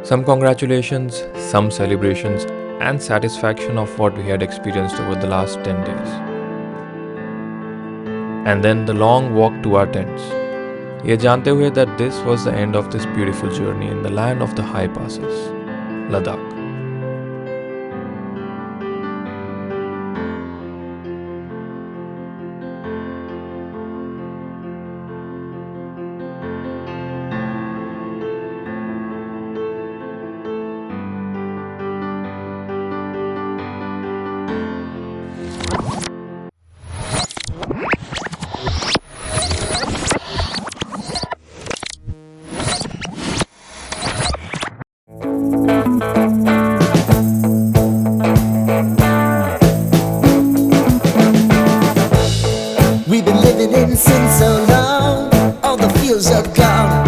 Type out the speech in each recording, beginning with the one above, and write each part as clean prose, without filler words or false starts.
Some congratulations, some celebrations, and satisfaction of what we had experienced over the last 10 days. And then the long walk to our tents. ये जानते हुए that this was the end of this beautiful journey in the land of the high passes, Ladakh. We've been living in sin so long, all the fields are gone.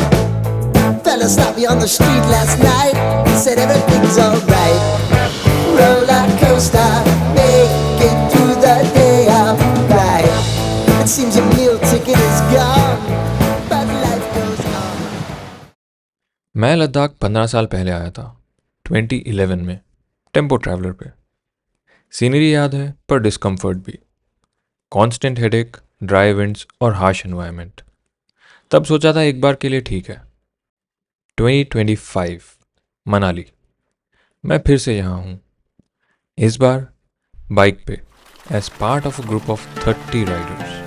Fella stopped me on the street last night, said everything's alright. Roller coaster, make it through the day alright. It seems your meal ticket is gone, but life goes on. मैं लद्दाख 15 साल पहले आया था, 2011 में, tempo traveller पे। Scenery याद है, पर डिस्कम्फर्ट भी। कॉन्स्टेंट हेडेक, ड्राई विंड्स और हार्श एनवायरनमेंट। तब सोचा था एक बार के लिए ठीक है। 2025 मनाली। मैं फिर से यहाँ हूँ, इस बार बाइक पे, as part of a group of 30 riders.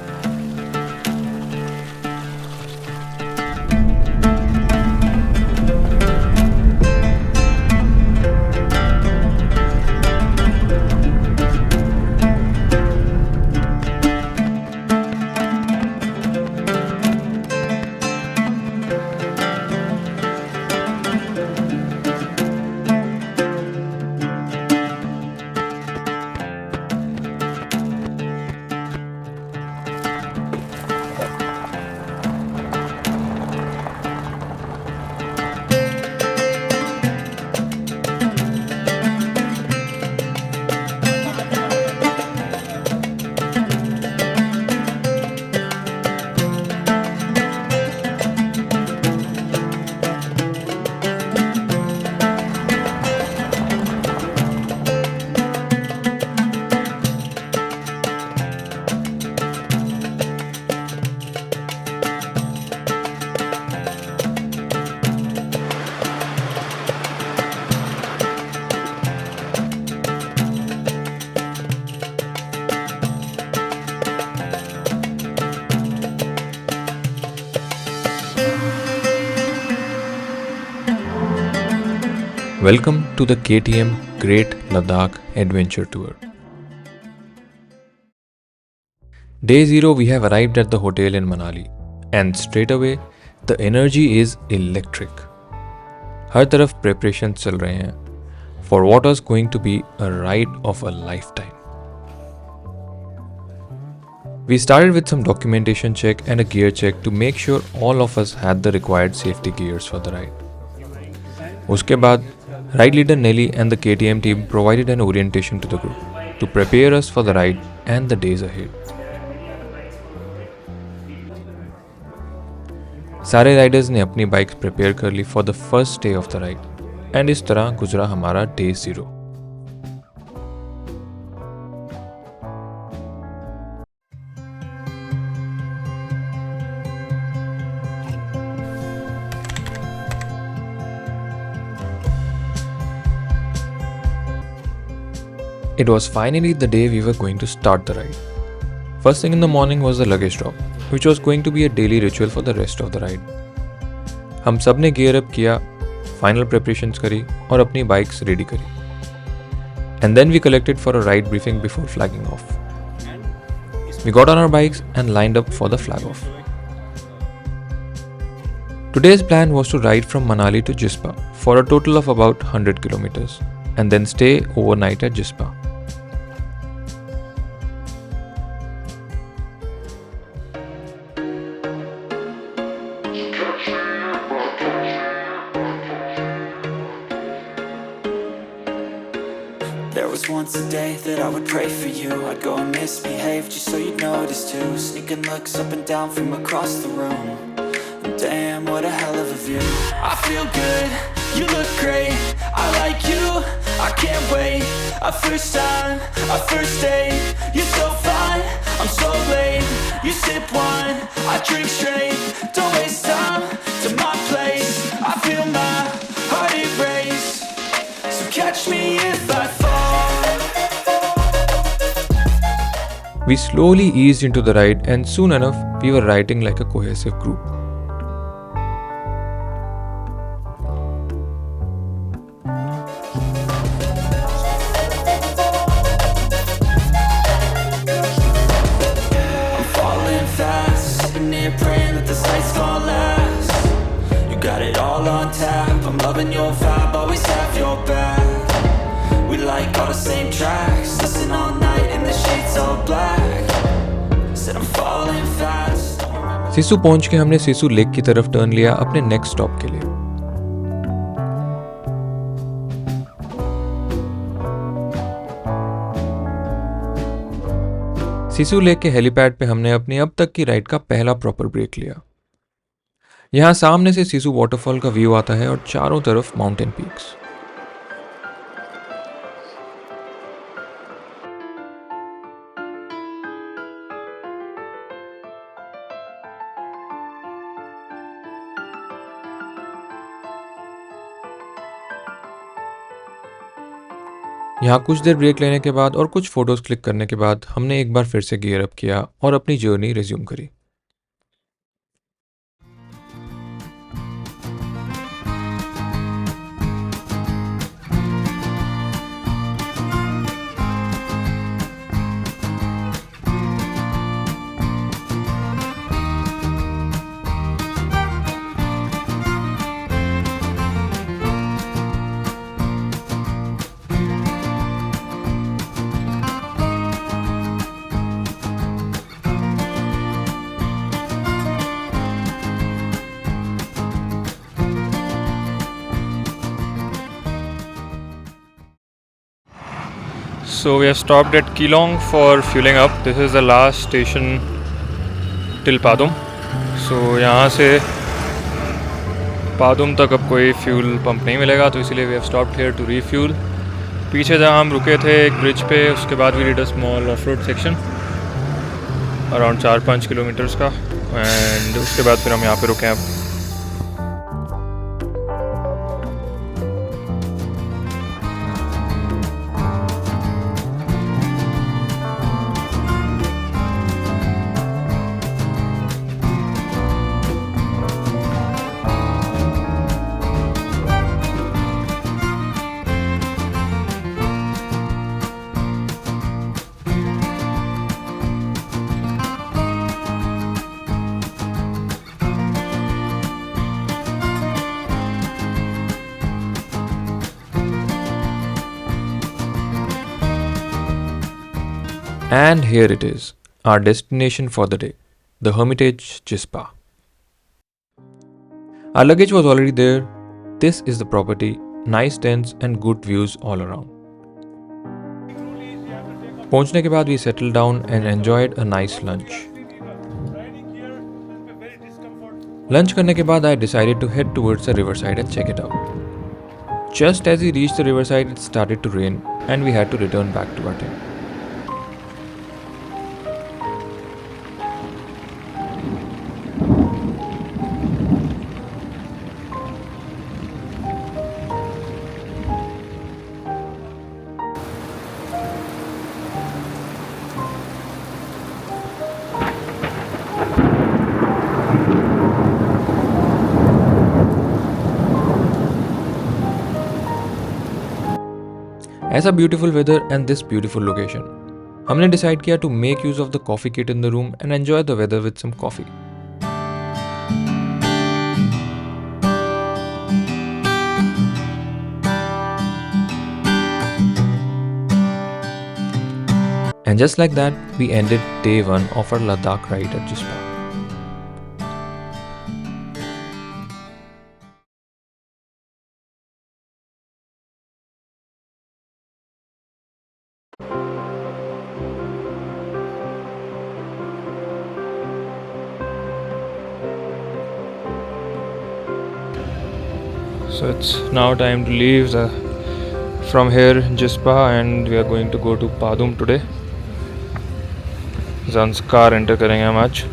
Welcome to the KTM Great Ladakh Adventure Tour. Day 0 we have arrived at the hotel in Manali and straight away the energy is electric. हर तरफ preparations चल रहे हैं for what was going to be a ride of a lifetime. We started with some documentation check and a gear check to make sure all of us had the required safety gears for the ride. उसके बाद ride leader Nelly and the KTM team provided an orientation to the group to prepare us for the ride and the days ahead. सारे riders ने अपनी bikes prepare कर ली for the first day of the ride and इस तरह गुजरा हमारा day 0. It was finally the day we were going to start the ride. First thing in the morning was the luggage drop, which was going to be a daily ritual for the rest of the ride. हम सब ने gear up किया, final preparations करी और अपनी bikes ready करी. And then we collected for a ride briefing before flagging off. We got on our bikes and lined up for the flag off. Today's plan was to ride from Manali to Jispa for a total of about 100 kilometers and then stay overnight at Jispa. There was once a day that I would pray for you. I'd go and misbehave just so you'd notice too. Sneaking looks up and down from across the room. And damn, what a hell of a view. I feel good, You look great, I like you, I can't wait. A first time, a first date. You're so fine, I'm so late. You sip wine, I drink straight. Don't waste time to my place. I feel my heart erase. So catch me if I fall. We slowly eased into the ride, and soon enough, we were riding like a cohesive group. I'm falling fast, sitting here praying that this night's gonna last. You got it all on tap, I'm loving your vibe, always have your back. We like all the same tracks, listen all night and the sheets all black. Said I'm falling fast. Sissu पहुंच के हमने Sissu lake की तरफ turn लिया अपने next stop के लिए। Sissu lake के हेलीपैड पे हमने अपनी अब तक की राइड का पहला प्रॉपर ब्रेक लिया। यहाँ सामने से सिसु वाटरफॉल का व्यू आता है और चारों तरफ माउंटेन पीक्स। यहाँ कुछ देर ब्रेक लेने के बाद और कुछ फोटोज क्लिक करने के बाद हमने एक बार फिर से गियर अप किया और अपनी जर्नी रिज्यूम करी। So we have stopped at Keelong for fueling up. This is the last station till Padum. So यहाँ से पादुम तक अब कोई फ्यूल पंप नहीं मिलेगा, तो इसीलिए we have stopped here to refuel. पीछे जहाँ हम रुके थे एक ब्रिज पे, उसके बाद we did a small off road section around 4-5 kilometres का, एंड उसके बाद फिर हम यहाँ पे रुके हैं अब। And here it is, our destination for the day, the Hermitage Chispa. Our luggage was already there. This is the property, nice tents and good views all around. पहुंचने के बाद we settled down and enjoyed a nice lunch. Lunch करने के बाद I decided to head towards the riverside and check it out. Just as we reached the riverside, it started to rain and we had to return back to our tent. ऐसा beautiful weather and this beautiful location, हमने decide किया to make use of the coffee kit in the room and enjoy the weather with some coffee. And just like that, we ended day 1 of our Ladakh ride at Chispa. So it's now time to leave from here Jispa, and we are going to go to Padum today. Zanskar enter करेंगे हम आज.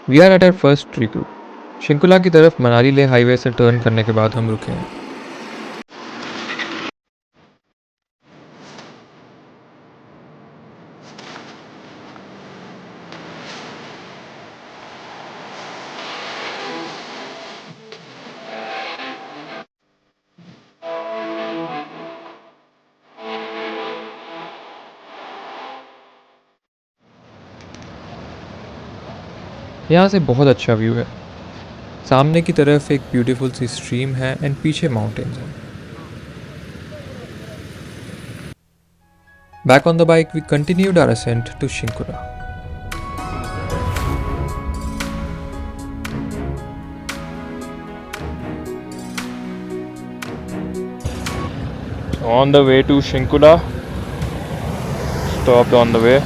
We are at our first tree group. Shinkula की तरफ मनाली ले highway से turn करने के बाद हम रुके हैं. यहाँ से बहुत अच्छा व्यू है. सामने की तरफ एक ब्यूटीफुल सी स्ट्रीम है एंड पीछे माउंटेन्स हैं. Back on the bike we continued our ascent to Shinkula. On the way to Shinkula, stopped on the way.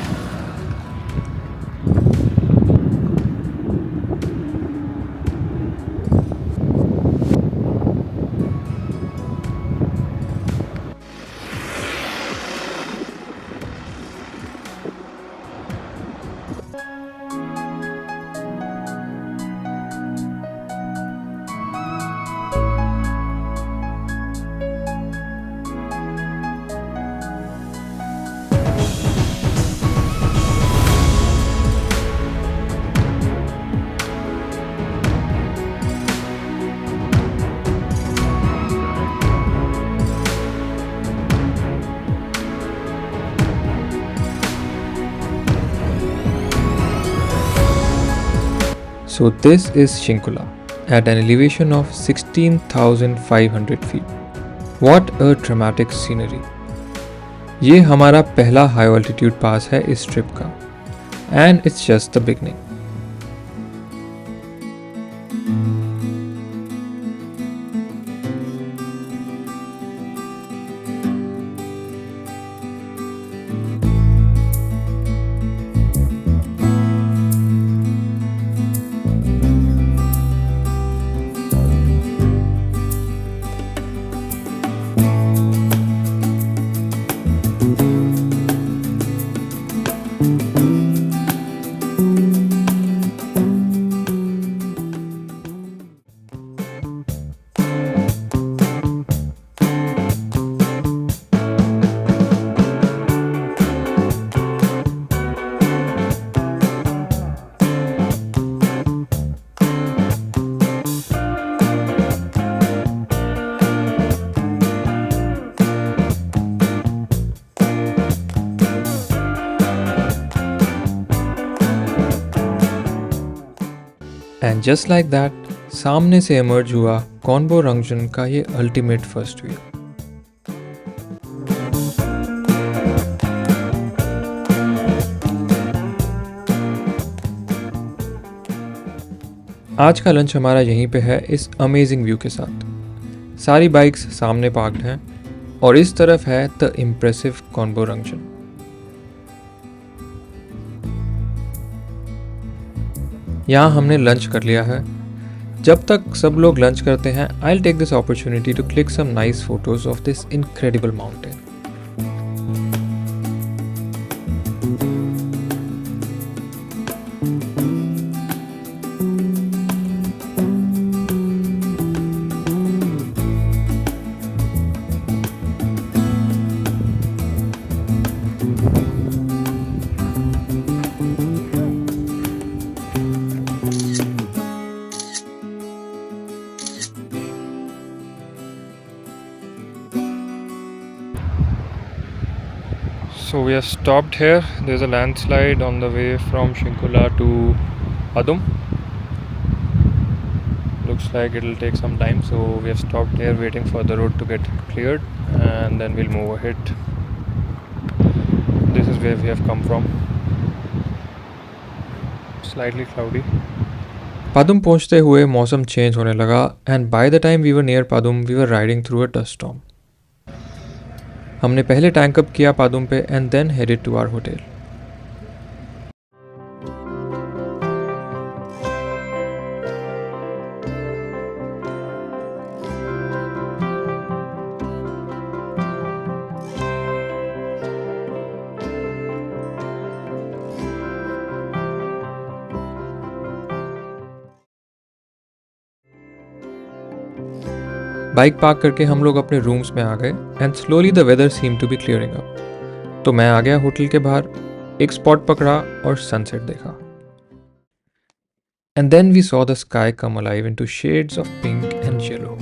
So this is Shinkula at an elevation of 16,500 feet. What a dramatic scenery. ये हमारा पहला high altitude पास है इस trip का and it's just the beginning. And just like that सामने से emerge हुआ कॉन्बो रंगजन का ये अल्टीमेट फर्स्ट व्यू. आज का लंच हमारा यहीं पे है इस अमेजिंग व्यू के साथ. सारी बाइक्स सामने पार्क्ड हैं और इस तरफ है द इम्प्रेसिव कॉन्बो रंगजन. यहाँ हमने लंच कर लिया है. जब तक सब लोग लंच करते हैं I will take this opportunity to click some nice photos of this incredible mountain. So we have stopped here. There's a landslide on the way from Shinkula to Padum. Looks like it'll take some time, so we have stopped here waiting for the road to get cleared, and then we'll move ahead. This is where we have come from. Slightly cloudy. Padum पहुंचते हुए मौसम change होने लगा and by the time we were near Padum we were riding through a dust storm. हमने पहले tank up किया पादुम पे and then headed to our hotel. Bike park करके हम लोग अपने रूम्स में आ गए and slowly the weather seem to be clearing up. तो मैं आ गया होटल के बाहर, एक स्पॉट पकड़ा और सनसेट देखा. And then we saw the sky come alive into shades of pink and yellow.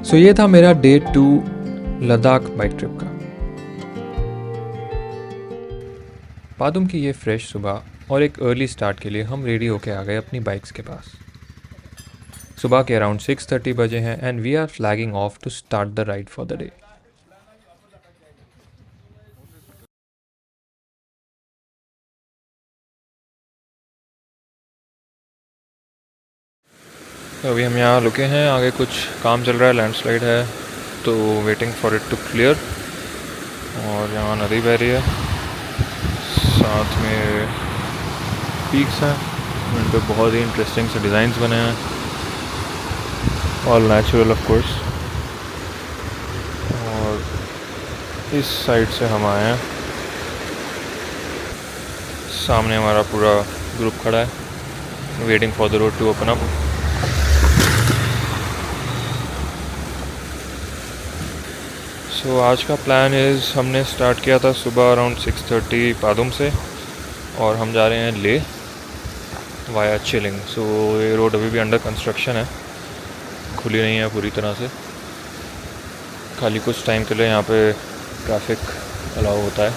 So ये था मेरा डे 2 लद्दाख बाइक ट्रिप का. पादुम की ये फ्रेश सुबह और एक अर्ली स्टार्ट के लिए हम रेडी होके आ गए अपनी बाइक्स के पास. सुबह के अराउंड 6:30 बजे हैं and we are flagging off to start the ride for the day. तो अभी हम यहाँ रुके हैं, आगे कुछ काम चल रहा है, लैंडस्लाइड है, तो waiting for it to clear. और यहाँ नदी बह रही है, साथ में पीक्स हैं, उन पर बहुत ही इंटरेस्टिंग से डिज़ाइंस बने हैं, ऑल नेचुरल ऑफ कोर्स. और इस साइड से हम आए हैं, सामने हमारा पूरा ग्रुप खड़ा है, waiting for the road to open up. So आज का प्लान इज़, हमने स्टार्ट किया था सुबह अराउंड 6:30 पादुम से, और हम जा रहे हैं ले वाया चिलिंग. सो ये रोड अभी भी अंडर कंस्ट्रक्शन है, खुली नहीं है पूरी तरह से, खाली कुछ टाइम के लिए यहाँ पे ट्रैफिक अलाउ होता है.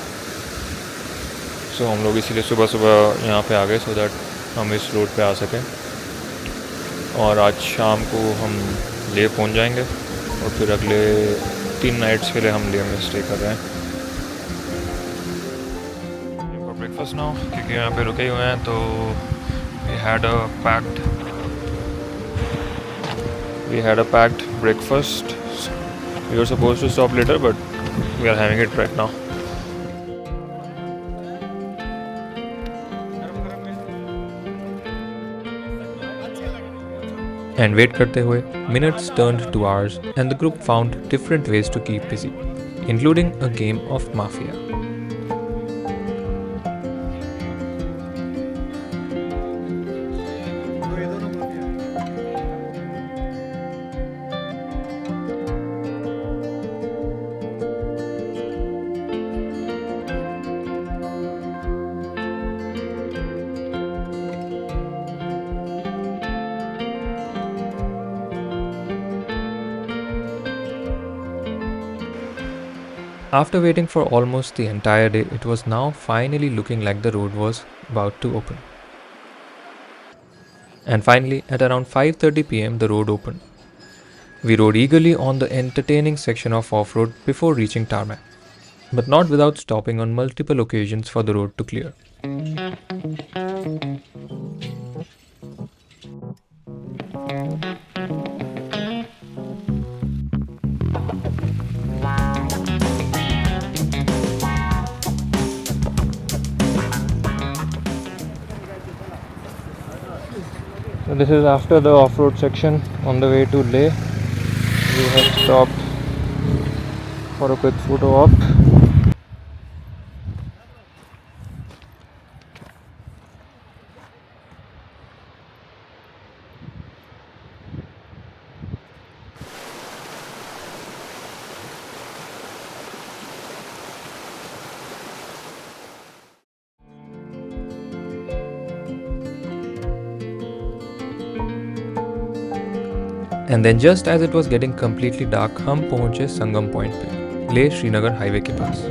सो हम लोग इसीलिए सुबह सुबह यहाँ पे आ गए सो दैट हम इस रोड पे आ सकें. और आज शाम को हम ले पहुँच जाएंगे और फिर अगले 3 नाइट्स के लिए हम ले में स्टे कर रहे हैं. फॉर ब्रेकफास्ट नाउ, क्योंकि यहाँ पे रुके हुए हैं, तो we had a packed breakfast. We are supposed to stop later but we are having it right now. And wait करते हुए minutes turned to hours and the group found different ways to keep busy, including a game of mafia. After waiting for almost the entire day, it was now finally looking like the road was about to open. And finally, at around 5:30 p.m., the road opened. We rode eagerly on the entertaining section of off-road before reaching tarmac, but not without stopping on multiple occasions for the road to clear. So this is after the off-road section on the way to Leh. We have stopped for a quick photo op. And then just as it was getting completely dark हम पहुंचे Sangam point पे, Leh Srinagar highway के पास।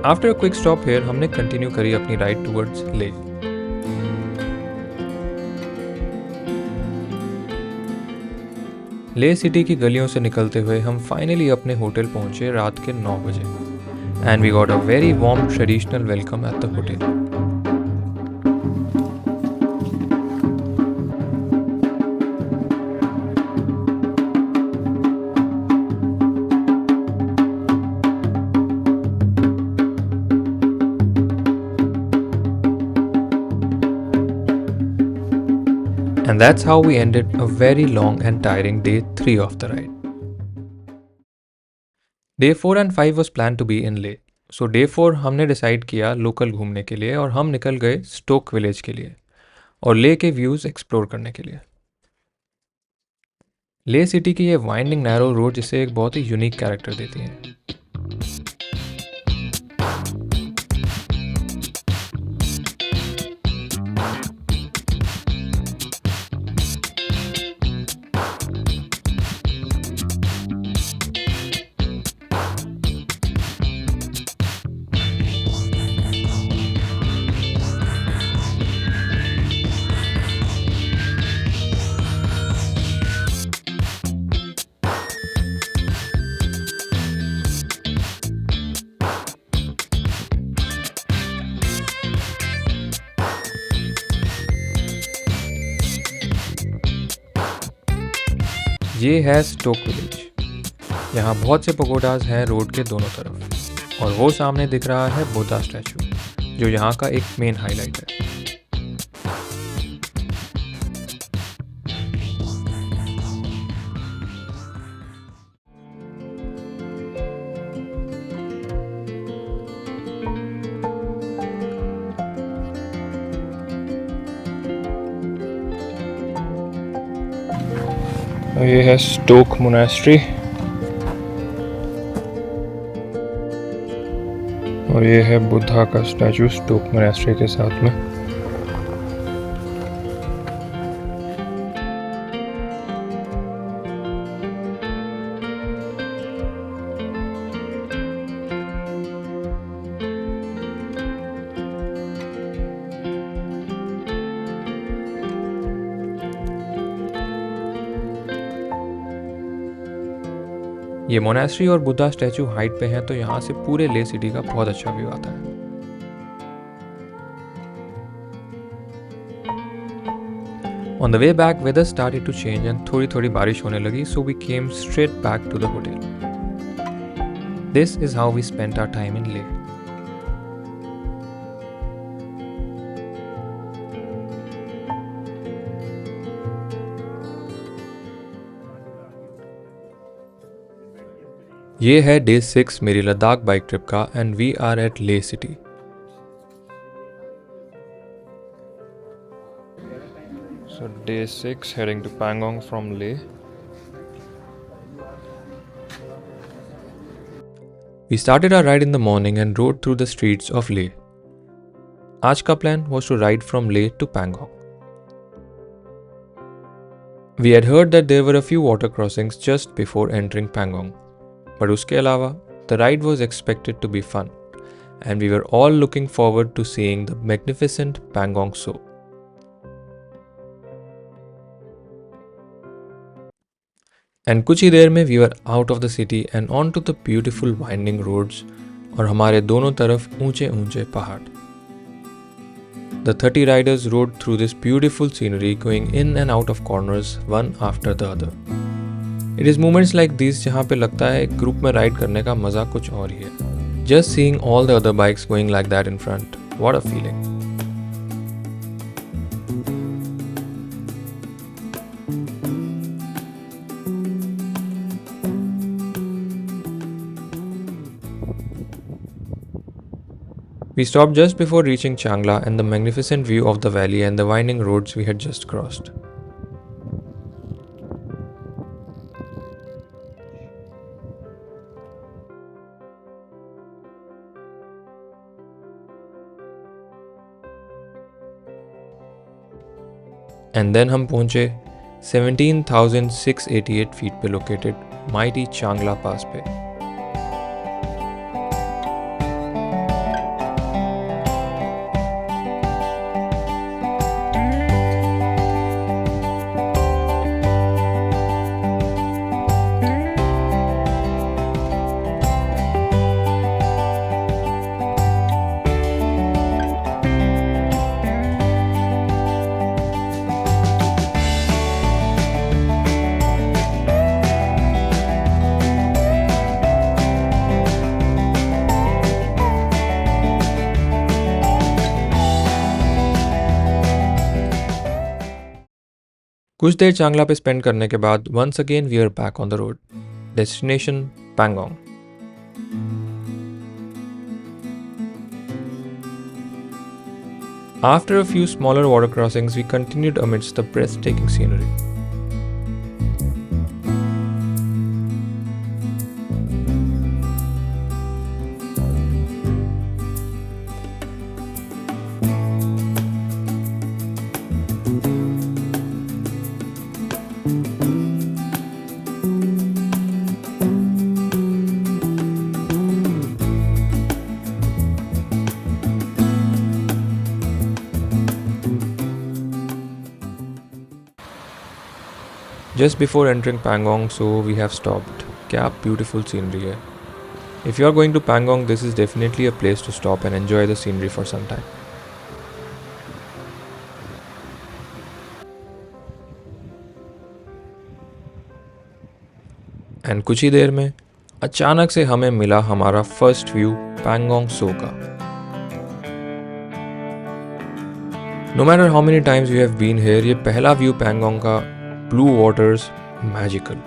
After a quick stop here हमने continue करी अपनी ride towards Leh. Leh city की गलियों से निकलते हुए हम फाइनली अपने होटल पहुंचे रात के 9 बजे, and we got a very warm traditional welcome at the hotel. And that's how we ended a very long and tiring day 3 of the ride. Day 4 and 5 was planned to be in Leh. So day 4 हमने decide किया local घूमने के लिए और हम निकल गए stock village के लिए और लेह के व्यूज़ एक्सप्लोर करने के लिए। लेह सिटी की ये वाइंडिंग नैरो रोड जिसे एक बहुत ही यूनिक कैरेक्टर देती है। ये है स्टोक विलेज। यहाँ बहुत से पगोडाज हैं रोड के दोनों तरफ और वो सामने दिख रहा है बुद्धा स्टैचू जो यहाँ का एक मेन हाईलाइट है। ये है स्टोक मोनास्ट्री और ये है बुद्धा का स्टैचू स्टोक मोनास्ट्री के साथ में। ये मोनास्ट्री और बुद्धा स्टैचू हाइट पे हैं तो यहाँ से पूरे लेह सिटी का बहुत अच्छा व्यू आता है। On the way back, weather started to change and थोड़ी बारिश होने लगी, so we came straight back to the hotel. This is how we spent our time in Leh. ये है डे 6 मेरी लद्दाख बाइक ट्रिप का and we are at Leh city. So day 6 heading to Pangong from Leh. We started our ride in the morning and rode through the streets of Leh. आज का plan was to ride from Leh to Pangong. We had heard that there were a few water crossings just before entering Pangong. But उसके अलावा the ride was expected to be fun and we were all looking forward to seeing the magnificent Pangong Tso. And कुछ ही देर में we were out of the city and onto the beautiful winding roads और हमारे दोनों तरफ ऊंचे ऊंचे पहाड़। The 30 riders rode through this beautiful scenery going in and out of corners one after the other. It is moments like these जहाँ पे लगता है एक ग्रुप में राइड करने का मज़ा कुछ और ही है। Just seeing all the other bikes going like that in front, what a feeling. We stopped just before reaching Changla and the magnificent view of the valley and the winding roads we had just crossed. And then हम पहुंचे 17,688 feet पे located mighty Changla Pass पे. कुछ देर चांगला पे spend करने के बाद once again we are back on the road. Destination Pangong. After a few smaller water crossings, we continued amidst the breathtaking scenery. Just before entering Pangong, so we have stopped. क्या beautiful scenery है. If you are going to Pangong, this is definitely a place to stop and enjoy the scenery for some time. And कुछ ही देर में अचानक से हमें मिला हमारा first view Pangong सो का. No matter how many times you have been here, ये पहला व्यू पैंगोंग का blue waters magical.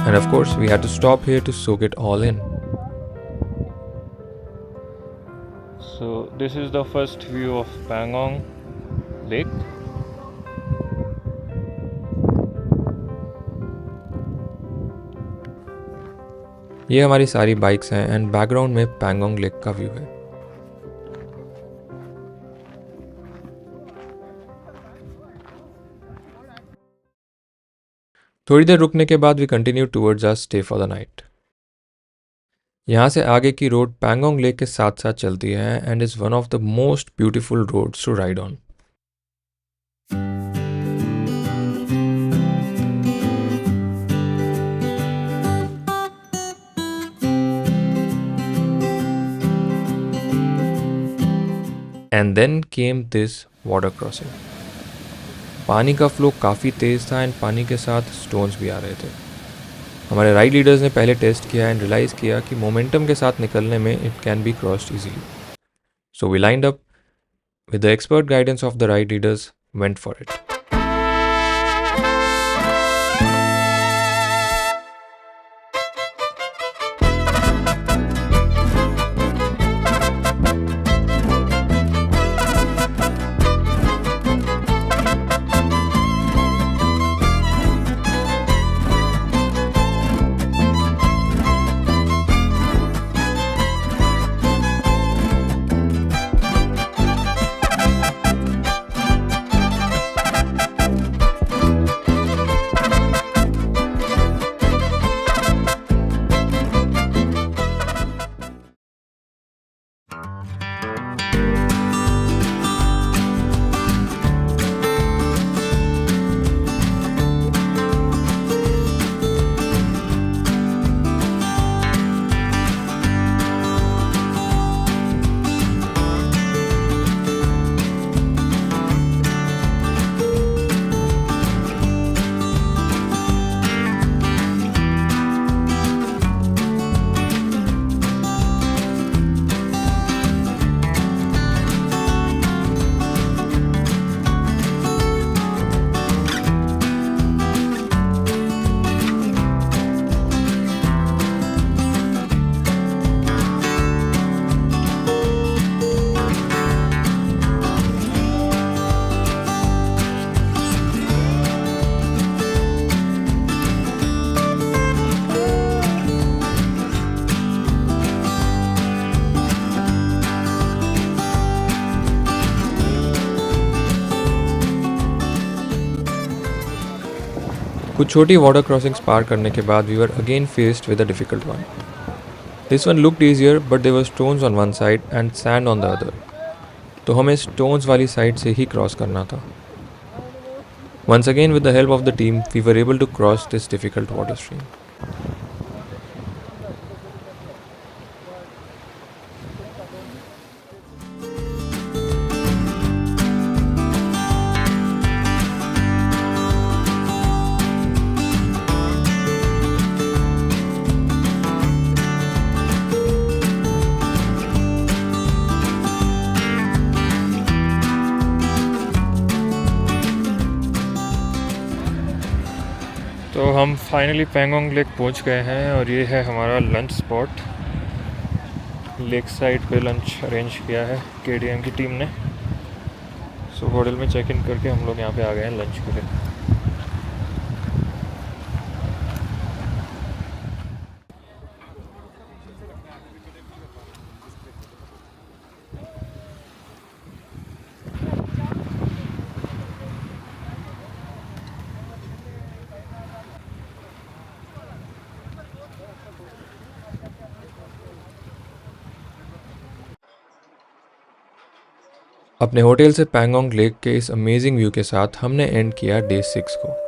And of course, we had to stop here to soak it all in. So this is the first view of Pangong Lake. ये हमारी सारी bikes हैं and background में Pangong lake का view है. थोड़ी देर रुकने के बाद we continue towards our stay for the night. यहाँ से आगे की रोड पैंगोंग लेक के साथ साथ चलती है and is one of the most beautiful roads to ride on. And then came this water crossing. पानी का फ्लो काफ़ी तेज़ था एंड पानी के साथ स्टोन्स भी आ रहे थे. हमारे राइड लीडर्स ने पहले टेस्ट किया एंड रियलाइज़ किया कि मोमेंटम के साथ निकलने में it can be crossed easily. So we lined up with the expert guidance of the ride leaders, went for it. कुछ छोटी वाटर क्रॉसिंग्स पार करने के बाद we were again faced with a difficult one. This one looked easier but there were stones on one side and sand on the other. तो हमें stones वाली side से ही क्रॉस करना था. Once again, with the help of the team, we were able to cross this difficult water stream. तो हम finally Pangong lake पहुंच गए हैं और ये है हमारा लंच स्पॉट. लेक साइड पे लंच अरेंज किया है KTM की टीम ने. सो होटल में चेक इन करके हम लोग यहाँ पे आ गए हैं लंच के लिए. अपने होटल से पैंगोंग लेक के इस अमेजिंग व्यू के साथ हमने एंड किया डे 6 को.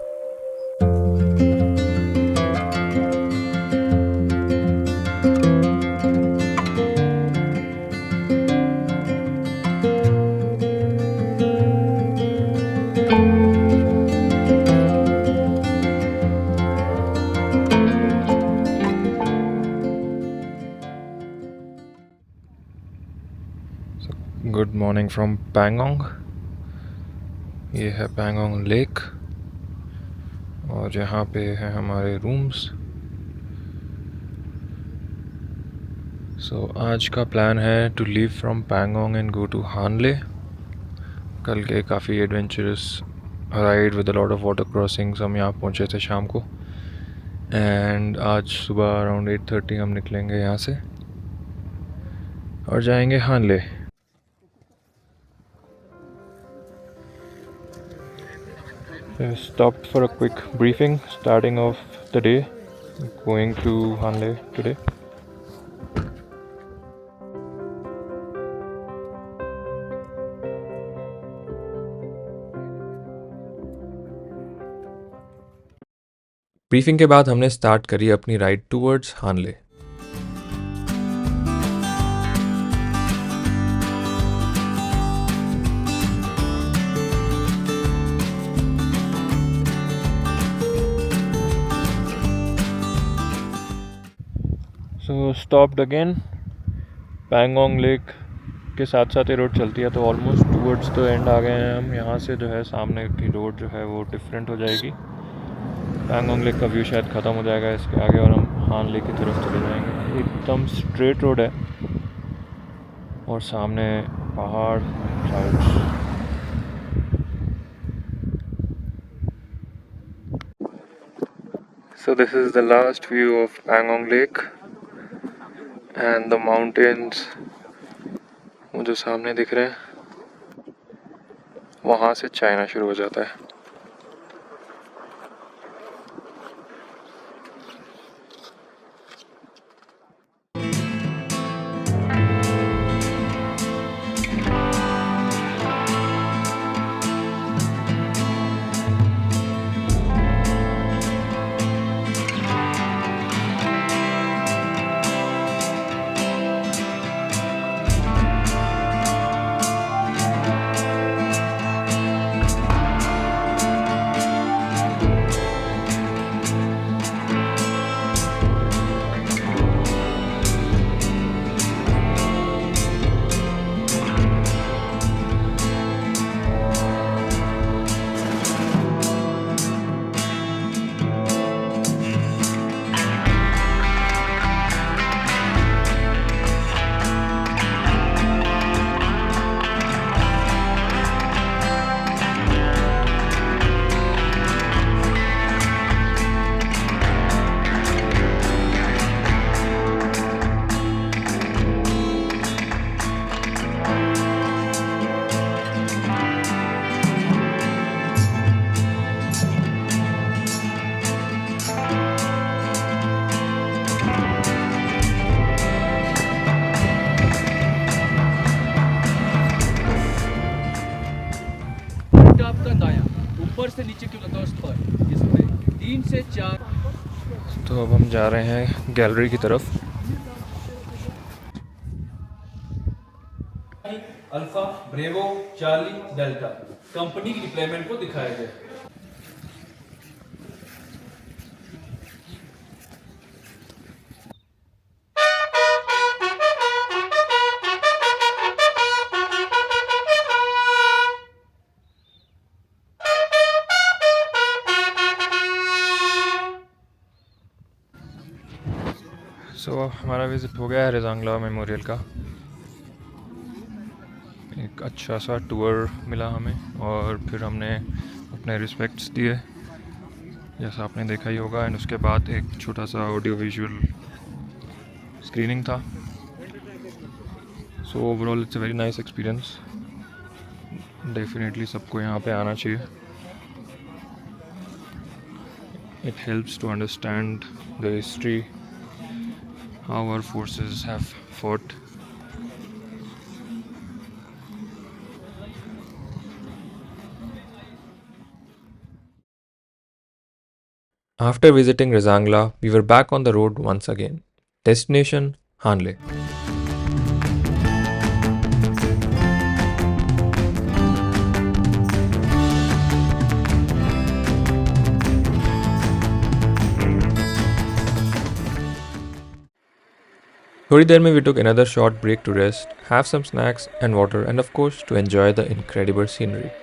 Good morning from Pangong. ये है पैंगोंग लेक और यहाँ पे हैं हमारे रूम्स. सो आज का प्लान है to leave from Pangong and go to Hanle. कल के काफ़ी adventurous ride with a lot of water crossings हम यहाँ पहुँचे थे शाम को. एंड आज सुबह अराउंड 8:30 हम निकलेंगे यहाँ से और जाएंगे हानले. Stopped for a quick briefing starting off the day, going to Hanle today. Briefing के बाद हमने स्टार्ट करी अपनी राइड टूवर्ड्स हानले. सो स्टॉप्ड अगेन. पैंगोंग लेक के साथ साथ ये रोड चलती है तो ऑलमोस्ट टूवर्ड्स द एंड आ गए हैं हम. यहाँ से जो है सामने की रोड जो है वो डिफरेंट हो जाएगी. पैंगोंग लेक का व्यू शायद ख़त्म हो जाएगा इसके आगे और हम हानले की तरफ चले जाएंगे. एकदम स्ट्रेट रोड है और सामने पहाड़ clouds. So this is the last view of Pangong Lake and the mountains. वो जो सामने दिख रहे हैं वहाँ से चाइना शुरू हो जाता है. इसमें 3 से 4 तो अब हम जा रहे हैं गैलरी की तरफ। Alpha bravo charlie delta company की डिप्लॉयमेंट को दिखाया गया है। सो हमारा विज़िट हो गया है रेजांगला मेमोरियल का। एक अच्छा सा टूर मिला हमें और फिर हमने अपने रिस्पेक्ट्स दिए जैसा आपने देखा ही होगा। एंड उसके बाद एक छोटा सा ऑडियो विजुअल स्क्रीनिंग था। So overall it's a very nice experience. Definitely सबको यहाँ पे आना चाहिए। It helps to understand the history, how our forces have fought. After visiting Rezangla, we were back on the road once again. Destination Hanle. थोड़ी देर में we took another short break to rest, have some snacks and water, and of course to enjoy the incredible scenery.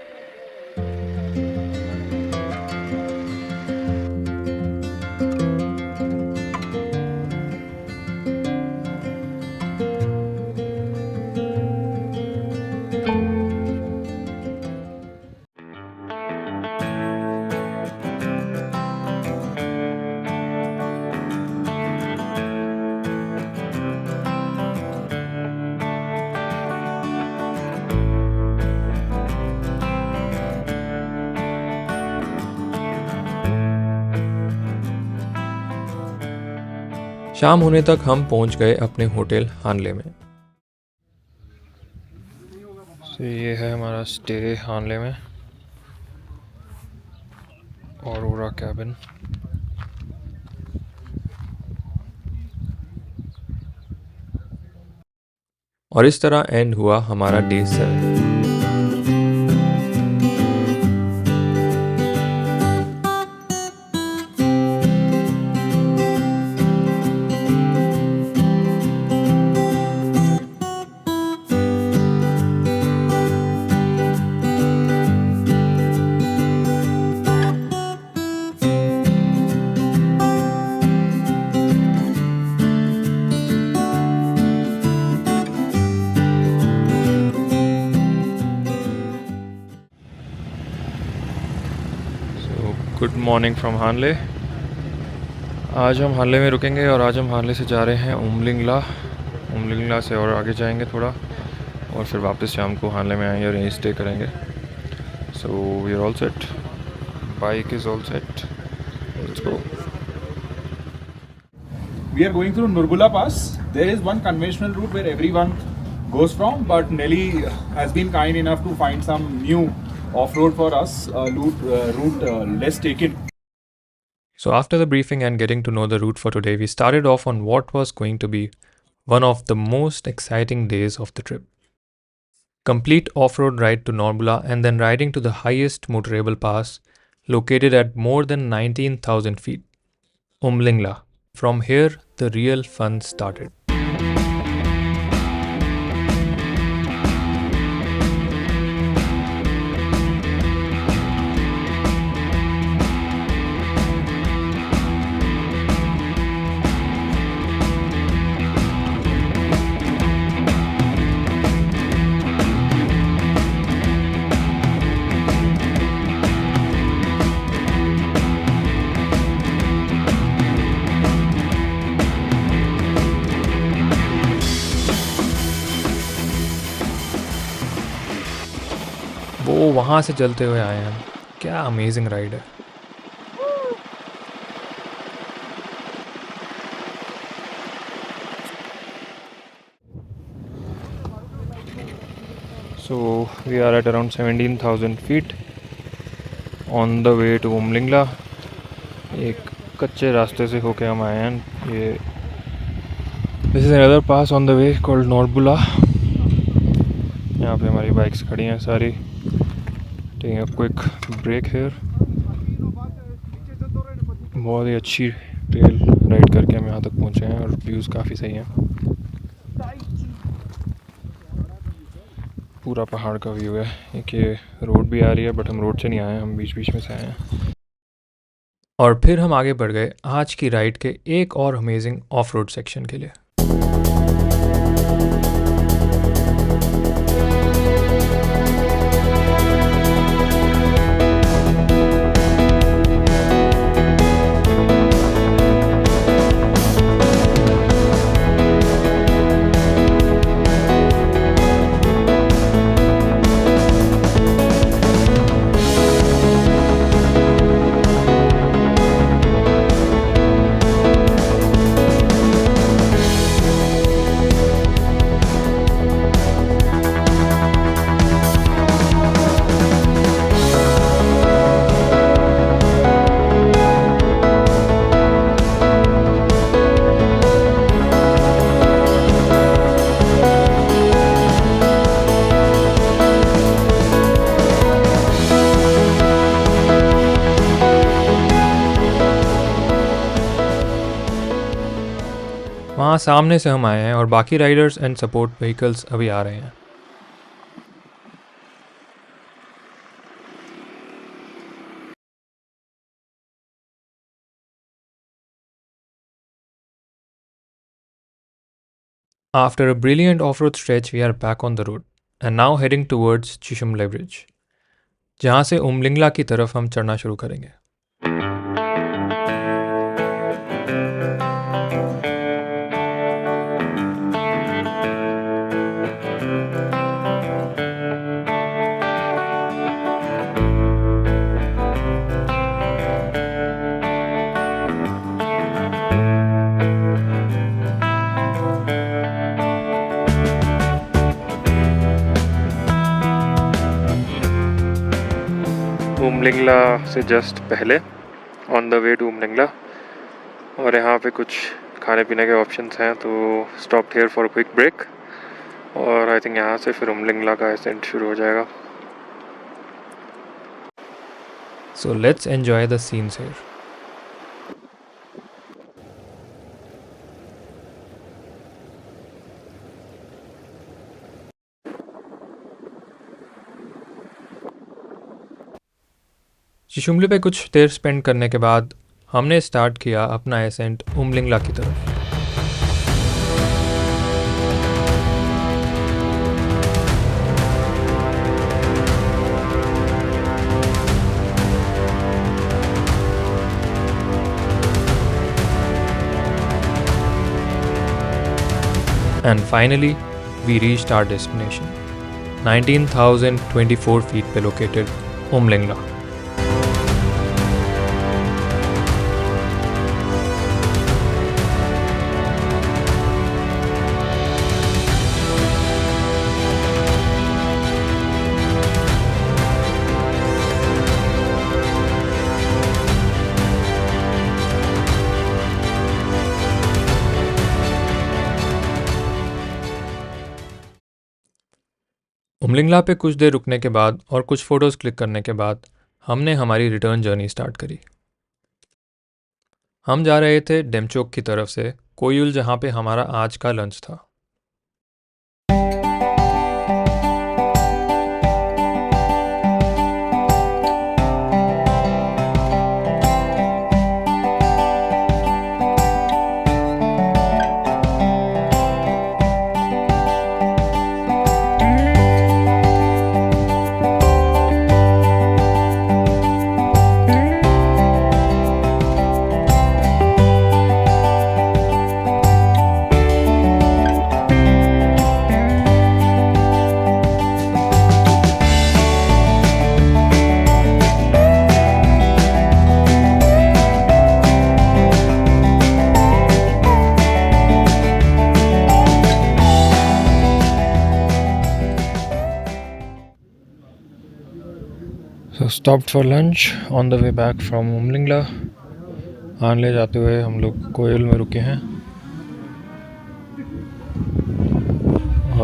शाम होने तक हम पहुंच गए अपने hotel हानले में। तो ये है हमारा स्टे हानले में, औरोरा कैबिन। और इस तरह एंड हुआ हमारा डे 7। गुड मॉर्निंग फ्रॉम हानले। आज हम हानले में रुकेंगे और आज हम हानले से जा रहे हैं उमलिंगला से और आगे जाएंगे थोड़ा और फिर वापस शाम को हानले में आएंगे और यहीं स्टे करेंगे। So we are all set, bike is all set, let's go. We are going through Nurbula Pass. There is one conventional route where everyone goes from, but Nelly has been kind enough to find some new off-road for us, route less taken. So after the briefing and getting to know the route for today, we started off on what was going to be one of the most exciting days of the trip. Complete off-road ride to Nurbula and then riding to the highest motorable pass located at more than 19,000 feet, Umlingla. From here, the real fun started. वो वहाँ से चलते हुए आए हैं, क्या amazing ride है। So we are at around 17,000 feet on the way to Umlingla. एक कच्चे रास्ते से होके हम आए हैं। ये this is another pass on the way called Norbula. यहाँ पे हमारी बाइक्स खड़ी हैं सारी। Taking a quick break here. बहुत ही अच्छी ट्रेल राइड करके हम यहाँ तक पहुँचे हैं और व्यूज़ काफ़ी सही हैं। पूरा पहाड़ का व्यू है। एक ये रोड भी आ रही है बट हम रोड से नहीं आए हैं, हम बीच बीच में से आए हैं। और फिर हम आगे बढ़ गए आज की राइड के एक और अमेजिंग ऑफ रोड सेक्शन के लिए। वहाँ सामने से हम आए हैं और बाकी राइडर्स एंड सपोर्ट व्हीकल्स अभी आ रहे हैं। After a brilliant off-road stretch, we are back on the road and now heading towards Chishumle Bridge, जहाँ से उमलिंगला की तरफ हम चढ़ना शुरू करेंगे। उमलिंगला से जस्ट पहले on the way to Umlingla, और यहाँ पे कुछ खाने पीने के ऑप्शंस हैं तो stop here for quick break. और आई थिंक यहाँ से फिर उमलिंगला का असेंट शुरू हो जाएगा। So let's enjoy the scenes here. शिशुमली पे कुछ देर स्पेंड करने के बाद हमने स्टार्ट किया अपना एसेंट उमलिंगला की तरफ। And finally, we reached our destination, 19,024 feet पे located उमलिंगला। उमलिंगला पे कुछ देर रुकने के बाद और कुछ फ़ोटोज़ क्लिक करने के बाद हमने हमारी रिटर्न जर्नी स्टार्ट करी। हम जा रहे थे डेमचोक की तरफ से कोयुल, जहाँ पे हमारा आज का लंच था। stopped for lunch on the way back from Umling La. हानले जाते हुए हम लोग कोयल में रुके हैं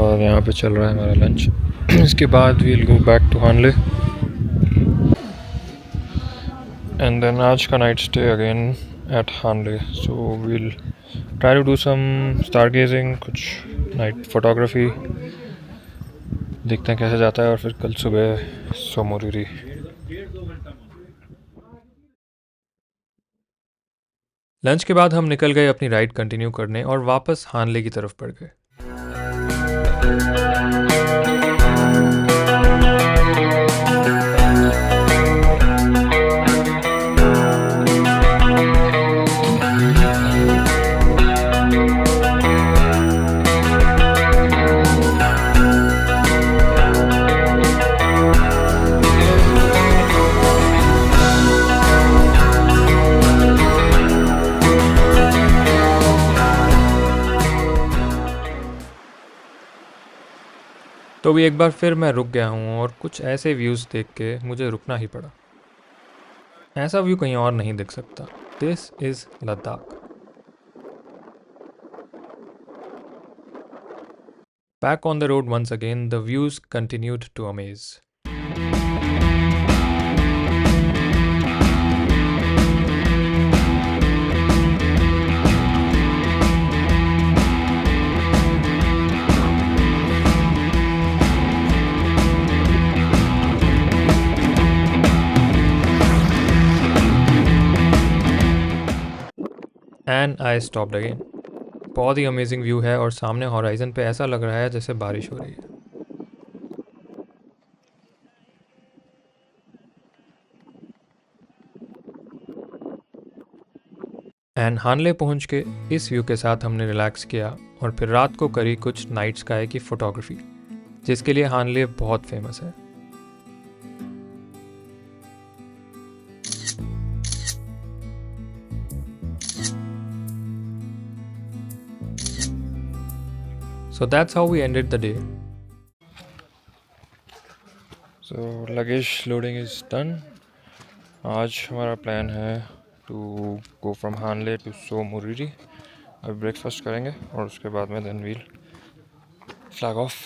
और यहाँ पे चल रहा है हमारा लंच। इसके बाद we'll go back to Hanle and then आज का night stay again at Hanle. So we'll try to do some stargazing, कुछ नाइट फोटोग्राफी, देखते हैं कैसे जाता है और फिर कल सुबह सोमोरिरी। लंच के बाद हम निकल गए अपनी राइड कंटिन्यू करने और वापस हानले की तरफ बढ़ गए। तो भी एक बार फिर मैं रुक गया हूँ और कुछ ऐसे व्यूज़ देख के मुझे रुकना ही पड़ा। ऐसा व्यू कहीं और नहीं दिख सकता। This is Ladakh. Back on the road once again, the views continued to amaze. And I stopped again. बहुत ही अमेजिंग व्यू है और सामने हॉराइजन पे ऐसा लग रहा है जैसे बारिश हो रही है। एंड हानले पहुंच के इस व्यू के साथ हमने रिलैक्स किया और फिर रात को करी कुछ नाइट स्काई की फोटोग्राफी, जिसके लिए हानले बहुत फेमस है। So that's how we ended the day. So luggage loading is done. आज हमारा प्लान है to go from Hanle to Tsomoriri. अब ब्रेकफास्ट करेंगे और उसके बाद में then we'll flag off.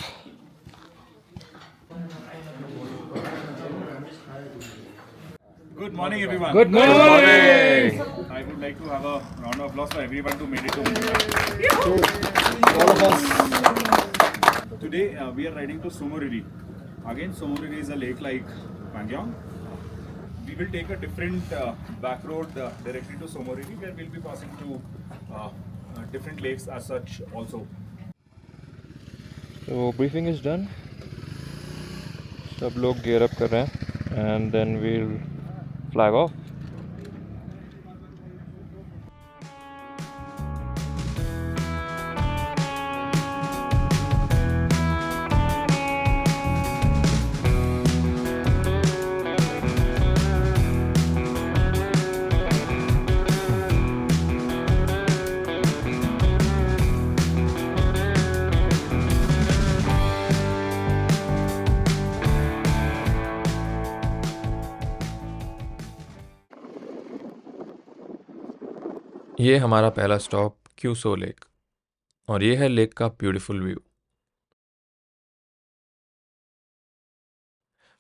Good morning, everyone. Good morning. I would like to have a round of applause for everyone who made it to Mumbai. All of us. Today we are riding to Somoriri. Again, Somoriri is a lake like Pangyong. We will take a different back road directly to Somoriri, where we'll be passing to different lakes as such also. So briefing is done. सब लोग gear up कर रहे हैं and then we'll flag off. ये हमारा पहला stop क्यूसो lake और ये है लेक का ब्यूटीफुल व्यू।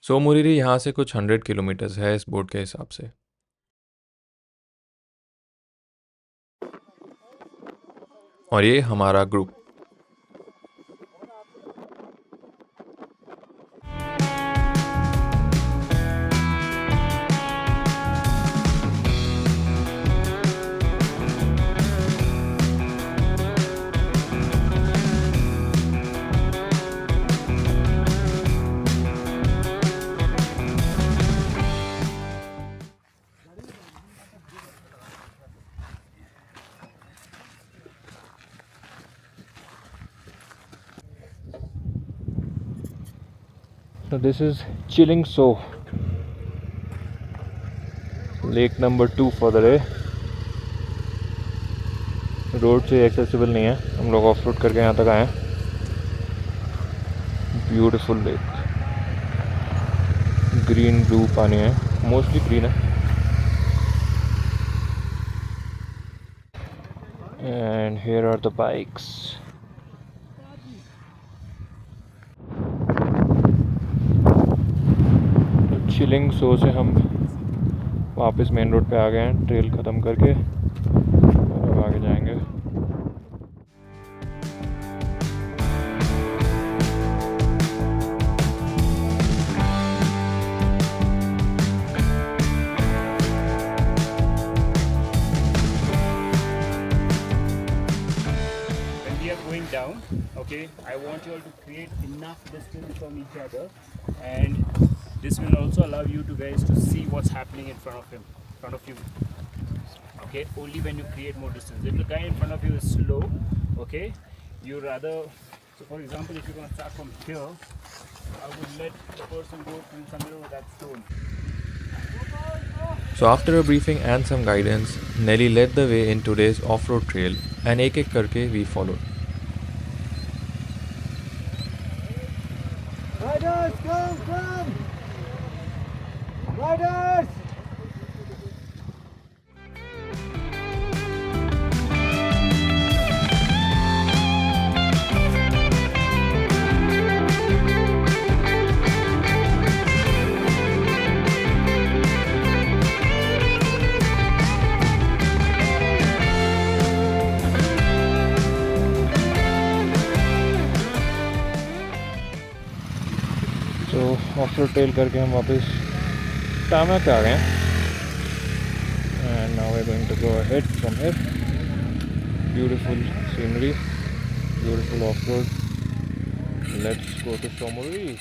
सोमोरिरी यहाँ से कुछ 100 किलोमीटर्स है इस बोट के हिसाब से। और ये हमारा group. So this is Chilling So, lake number 2 for the day. Road से एक्सेसिबल नहीं है, हम लोग ऑफ रोड करके यहाँ तक आए हैं। ब्यूटीफुल लेक, ग्रीन ब्लू पानी है, मोस्टली ग्रीन है। And here are the bikes. तो चिलिंग सो से हम वापस मेन रोड पे आ गए हैं, ट्रेल ख़त्म करके, और अब आगे जाएंगे। When we are going down, okay, I want you all to create enough distance from each other, and this will also allow you to guys to see what's happening in front of you. Okay, only when you create more distance. If the guy in front of you is slow, okay, you rather, so for example, if you're going to start from here, I would let the person go in the middle of that stone. So after a briefing and some guidance, Nelly led the way in today's off-road trail, and एक एक करके we followed. Riders, come! Riders! तो off road trail करके हम वापस टामा पे आ गए हैं, and now we are going to go ahead from here. Beautiful scenery, beautiful off road. Let's go to Somori.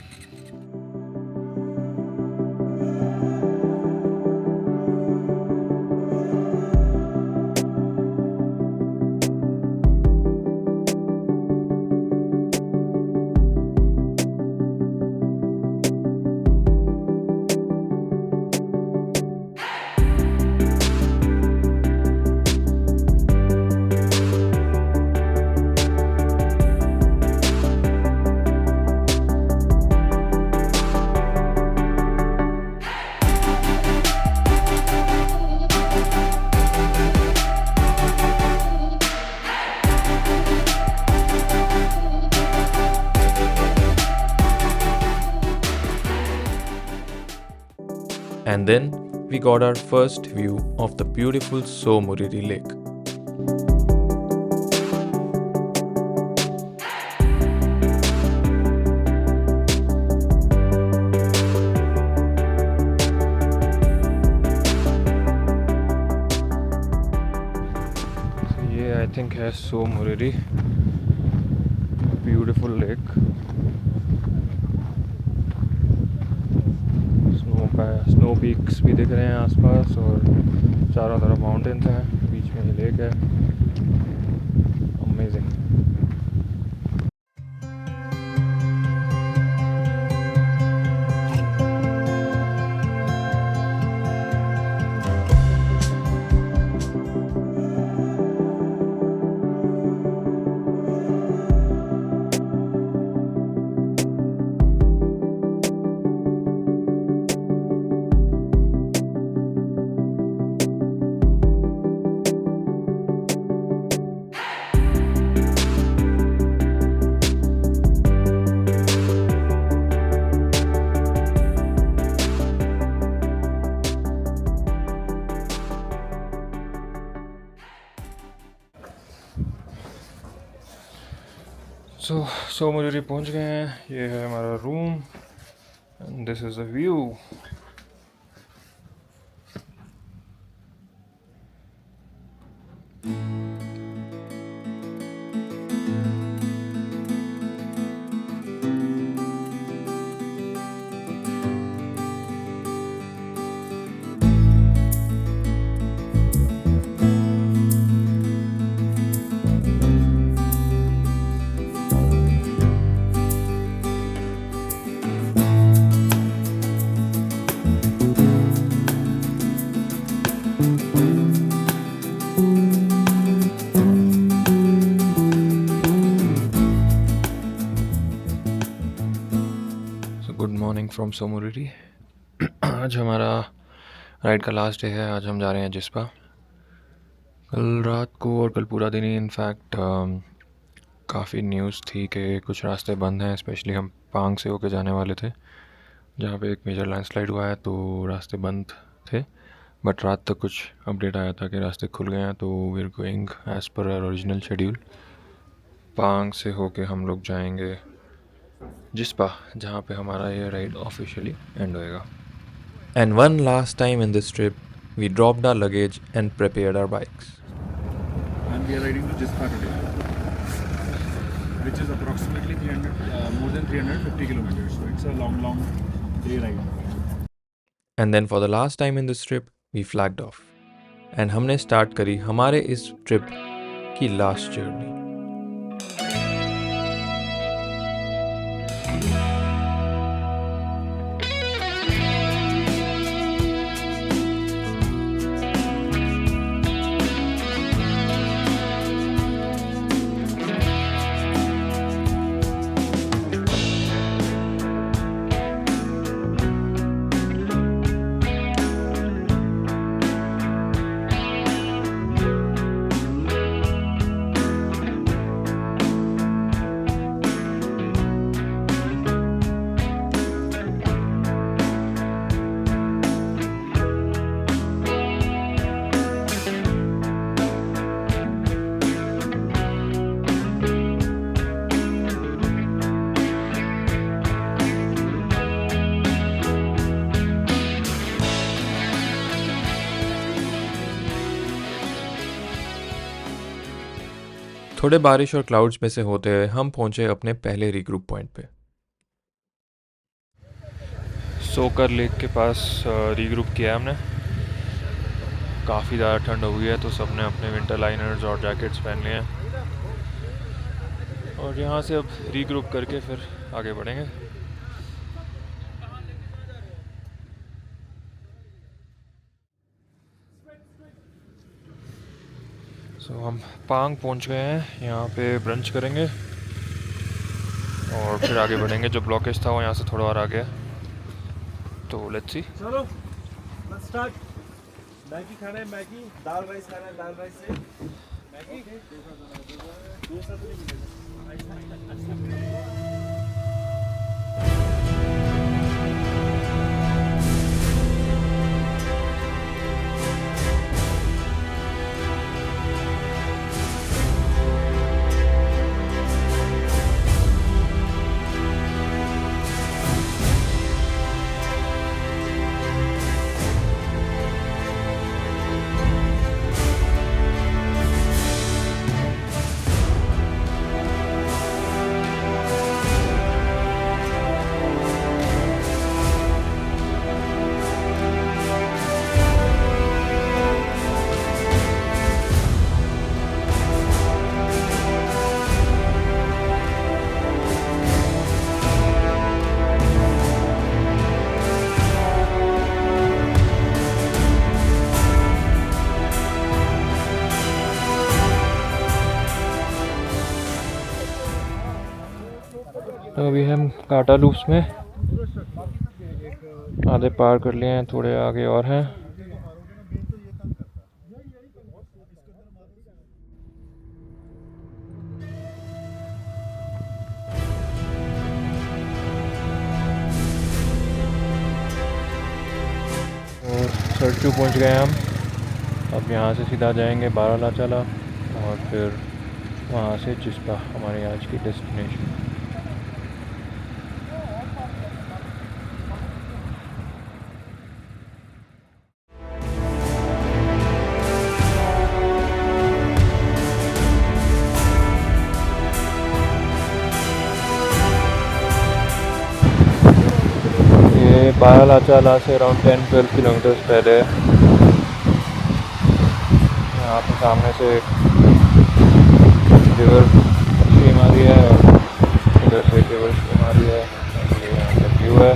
And then we got our first view of the beautiful Somoriri Lake. So ये I think है Somoriri, beautiful lake. Snow peaks भी दिख रहे हैं आसपास, और चारों तरफ माउंटेन्स हैं, बीच में ही लेक है। अमेजिंग। सो सोमोरी पहुंच गए हैं। ये है हमारा room, and this is the view. So good morning from Somoriri. आज हमारा राइड का लास्ट डे है। आज हम जा रहे हैं जिस्पा। कल रात को और कल पूरा दिन ही इनफैक्ट काफ़ी न्यूज़ थी कि कुछ रास्ते बंद हैं। स्पेशली हम पांग से होके जाने वाले थे, जहाँ पे एक मेजर लैंडस्लाइड हुआ है, तो रास्ते बंद थे। बट रात तक कुछ अपडेट आया था कि रास्ते खुल गए हैं, तो we are going as per our original schedule. Pang से होके हम लोग जाएंगे जिस्पा, जहाँ पे हमारा ये राइड ऑफिशियली एंड होएगा। And one last time in this trip we dropped our luggage and prepared our bikes. And we are riding to Jispa today, which is approximately more than 350 kilometers. So it's a long day ride. And then for the last time in this trip we flagged off and हमने start करी हमारे इस trip की last journey. थोड़े बारिश और clouds में से होते हुए हम पहुंचे अपने पहले रीग्रुप पॉइंट पे। सोकर लेक के पास रीग्रुप किया हमने। काफ़ी ज़्यादा ठंड हो गई है, तो सब ने अपने विंटर लाइनर्स और जैकेट्स पहन लिए हैं और यहाँ से अब रीग्रुप करके फिर आगे बढ़ेंगे। सो हम पांग पहुँच गए हैं। यहाँ पे ब्रंच करेंगे और फिर आगे बढ़ेंगे। जो ब्लॉकेज था वो यहाँ से थोड़ा और आगे है, तो लेट्स सी। चलो लेट्स स्टार्ट। मैगी खाना है, मैगी। दाल राइस खाना है, दाल राइस से मैगी। दूसरा तो नहीं मिलेगा। तो अभी हम काटा लूप्स में आधे पार कर लिए हैं, थोड़े आगे और हैं। और सरचू पहुंच गए हम। अब यहाँ से सीधा जाएंगे बारालाचाला और फिर वहाँ से जिस्पा, हमारी आज की डेस्टिनेशन। बारालाचाला से अराउंड 10-12 किलोमीटर्स पहले। यहाँ पे सामने से रिवर स्ट्रीम आ रही है और इधर से रिवर स्ट्रीम आ रही है। ये यहाँ का व्यू है।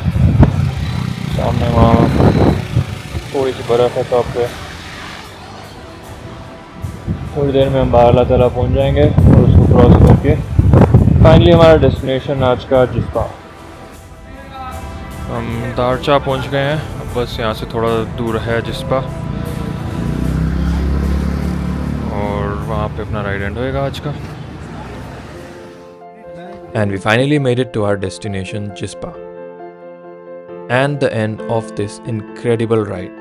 सामने वहाँ थोड़ी सी बर्फ़ है टॉप पे। थोड़ी देर में हम बारालाचाला पहुँच जाएंगे और उसको क्रॉस करके फाइनली हमारा डेस्टिनेशन आज का जिस्पा। हम दारचा पहुंच गए हैं। बस यहाँ से थोड़ा दूर है जिस्पा, और वहाँ पे अपना राइड एंड होएगा आज का। And we finally made it to our destination, Jispa. And the end of this incredible ride.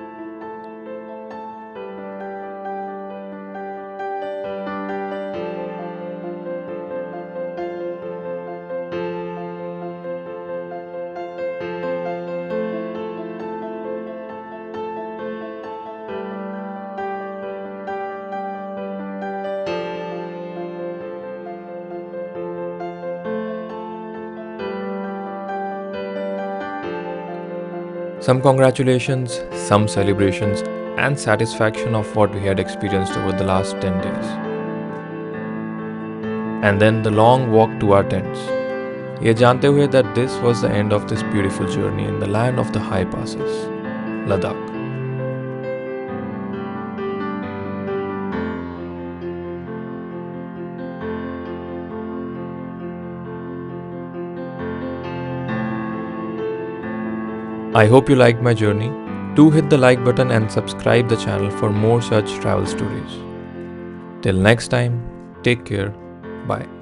Some congratulations, some celebrations, and satisfaction of what we had experienced over the last 10 days. And then the long walk to our tents. ये जानते हुए that this was the end of this beautiful journey in the land of the high passes, Ladakh. I hope you liked my journey. Do hit the like button and subscribe the channel for more such travel stories. Till next time, take care. Bye.